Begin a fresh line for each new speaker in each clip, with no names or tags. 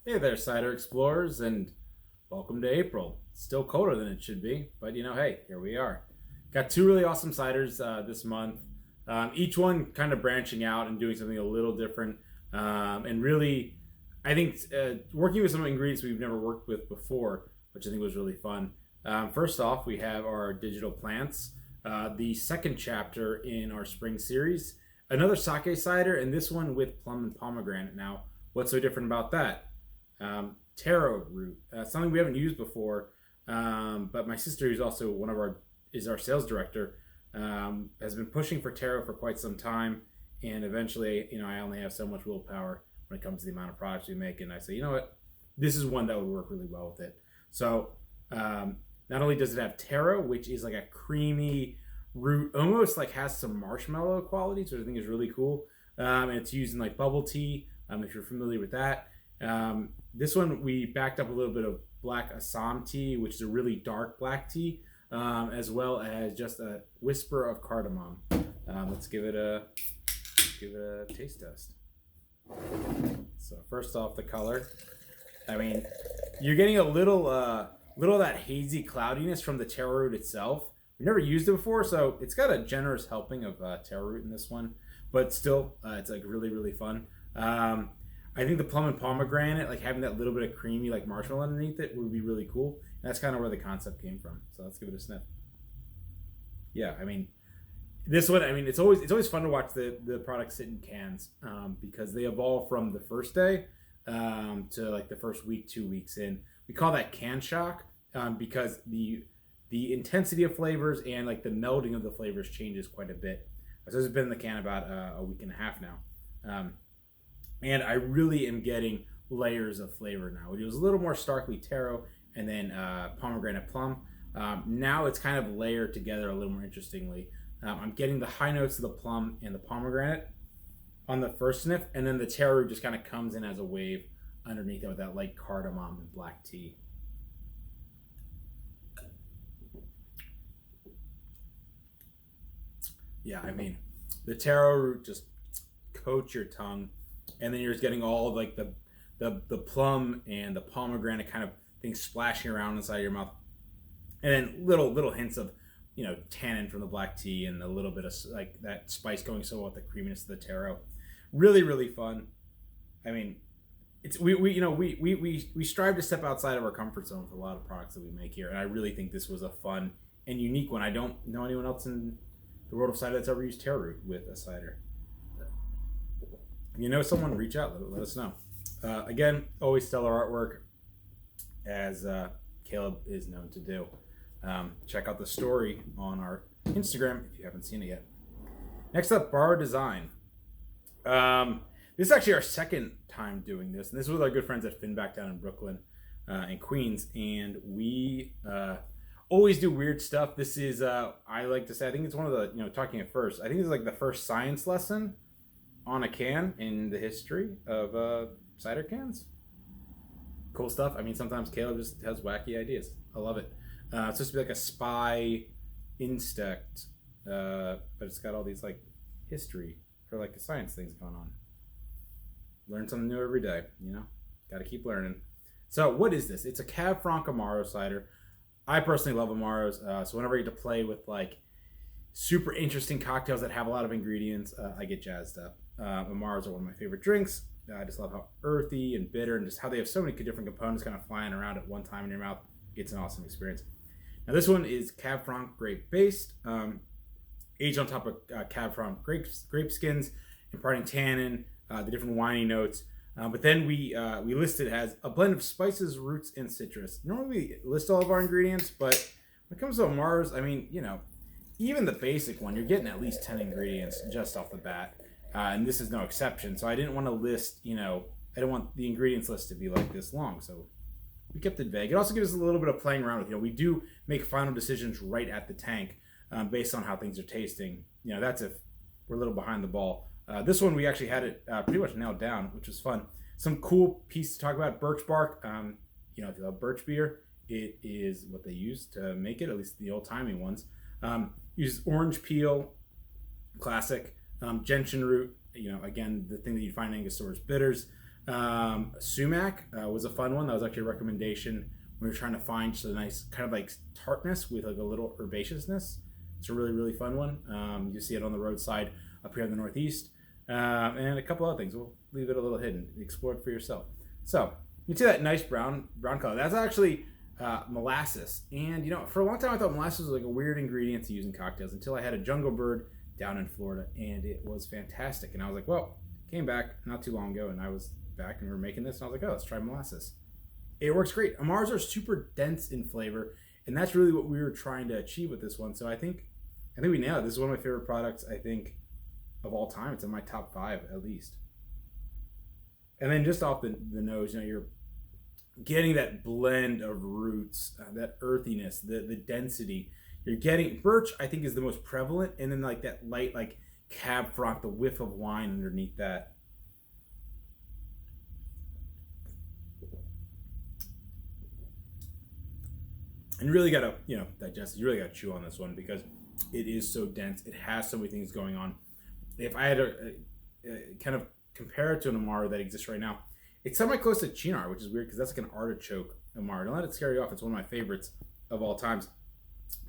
Hey there, cider explorers, and welcome to April. It's still colder than it should be, but hey, here we are. Got two really awesome ciders this month. Each one kind of branching out and doing something a little different. And really, I think working with some ingredients we've never worked with before, which I think was really fun. First off, we have our digital plants, the second chapter in our spring series. Another sake cider, and this one with plum and pomegranate. Now, what's so different about that? Taro root, something we haven't used before, but my sister, who's also is our sales director, has been pushing for taro for quite some time, and eventually, I only have so much willpower when it comes to the amount of products we make, and I say, you know what, this is one that would work really well with it. So, not only does it have taro, which is like a creamy root, almost like has some marshmallow qualities, which I think is really cool, and it's used in like bubble tea, if you're familiar with that. This one we backed up a little bit of black Assam tea, which is a really dark black tea, as well as just a whisper of cardamom. Let's give it a taste test. So first off, the color. I mean, you're getting a little of that hazy cloudiness from the taro root itself. We've never used it before, so it's got a generous helping of taro root in this one, but still, it's like really, really fun. I think the plum and pomegranate, like having that little bit of creamy like marshmallow underneath it, would be really cool. And that's kind of where the concept came from. So let's give it a sniff. Yeah, I mean, this one, it's always fun to watch the products sit in cans, because they evolve from the first day to like the first week, 2 weeks in. We call that can shock, because the intensity of flavors and like the melding of the flavors changes quite a bit. So it's been in the can about a week and a half now. And I really am getting layers of flavor now. It was a little more starkly taro and then pomegranate plum. Now it's kind of layered together a little more interestingly. I'm getting the high notes of the plum and the pomegranate on the first sniff, and then the taro just kind of comes in as a wave underneath it with that light cardamom and black tea. Yeah, I mean, the taro root just coats your tongue, and then you're just getting all of like the plum and the pomegranate kind of things splashing around inside your mouth, and then little hints of tannin from the black tea and a little bit of like that spice going so well with the creaminess of the taro. Really, really fun. I mean, it's we strive to step outside of our comfort zone for a lot of products that we make here, and I really think this was a fun and unique one. I don't know anyone else in the world of cider that's ever used taro root with a cider. Someone, reach out, let us know. Again, always stellar artwork, as Caleb is known to do. Check out the story on our Instagram if you haven't seen it yet. Next up, Bar Design. This is actually our second time doing this, and this is with our good friends at Finback down in Brooklyn and Queens, and we always do weird stuff. This is, I like to say, I think it's one of the, talking at first, I think it's like the first science lesson on a can in the history of cider cans. Cool stuff. I mean, sometimes Caleb just has wacky ideas. I love it. It's supposed to be like a spy insect, but it's got all these like history or like science things going on. Learn something new every day, Got to keep learning. So what is this? It's a Cab Franc Amaro cider. I personally love Amaros, so whenever I get to play with like super interesting cocktails that have a lot of ingredients, I get jazzed up. Amaros are one of my favorite drinks. I just love how earthy and bitter and just how they have so many different components kind of flying around at one time in your mouth. It's an awesome experience. Now this one is Cab Franc grape based, aged on top of Cab Franc grape skins, imparting tannin, the different winey notes. But then we list it as a blend of spices, roots, and citrus. Normally we list all of our ingredients, but when it comes to Amaros, I mean, even the basic one, you're getting at least 10 ingredients just off the bat. And this is no exception. So I didn't want to list, I didn't want the ingredients list to be like this long. So we kept it vague. It also gives us a little bit of playing around with, we do make final decisions right at the tank based on how things are tasting. That's if we're a little behind the ball. This one, we actually had it pretty much nailed down, which was fun. Some cool piece to talk about, birch bark. If you love birch beer, it is what they use to make it, at least the old-timey ones. Uses orange peel, classic. Gentian root, again, the thing that you find in Angostura bitters. Sumac was a fun one. That was actually a recommendation. We were trying to find just a nice kind of like tartness with like a little herbaceousness. It's a really, really fun one. You see it on the roadside up here in the Northeast. And a couple other things. We'll leave it a little hidden. Explore it for yourself. So you can see that nice brown color. That's actually molasses. And you know, for a long time I thought molasses was like a weird ingredient to use in cocktails until I had a jungle bird down in Florida, and it was fantastic. And I was like, well, came back not too long ago, and I was back and we were making this, and I was like, oh, let's try molasses. It works great. Amars are super dense in flavor, and that's really what we were trying to achieve with this one. So I think we nailed it. This is one of my favorite products, I think, of all time. It's in my top 5 at least. And then just off the nose, you know, you're getting that blend of roots, that earthiness, the density. You're getting birch, I think, is the most prevalent, and then like that light like Cab Franc, the whiff of wine underneath that. And you really gotta, you know, digest. You really gotta chew on this one because it is so dense. It has so many things going on. If I had to kind of compare it to an Amar that exists right now, it's semi close to Chinar, which is weird because that's like an artichoke Amar. Don't let it scare you off. It's one of my favorites of all times.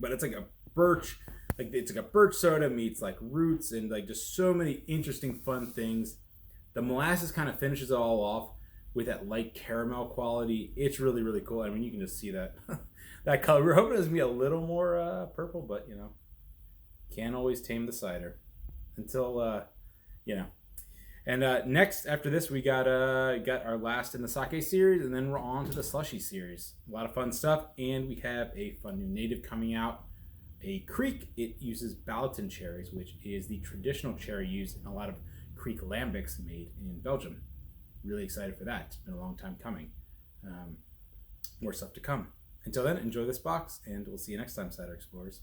But it's like a birch, like it's like a birch soda meets like roots and like just so many interesting fun things. The molasses kind of finishes it all off with that light caramel quality. It's really, really cool. I mean, you can just see that that color. We're hoping it's gonna be a little more purple, but you know, can't always tame the cider until you know. And next, after this, we got our last in the sake series, and then we're on to the slushy series. A lot of fun stuff, and we have a fun new native coming out, a Kriek. It uses Balaton cherries, which is the traditional cherry used in a lot of Kriek lambics made in Belgium. Really excited for that. It's been a long time coming. More stuff to come. Until then, enjoy this box, and we'll see you next time, Cider Explorers.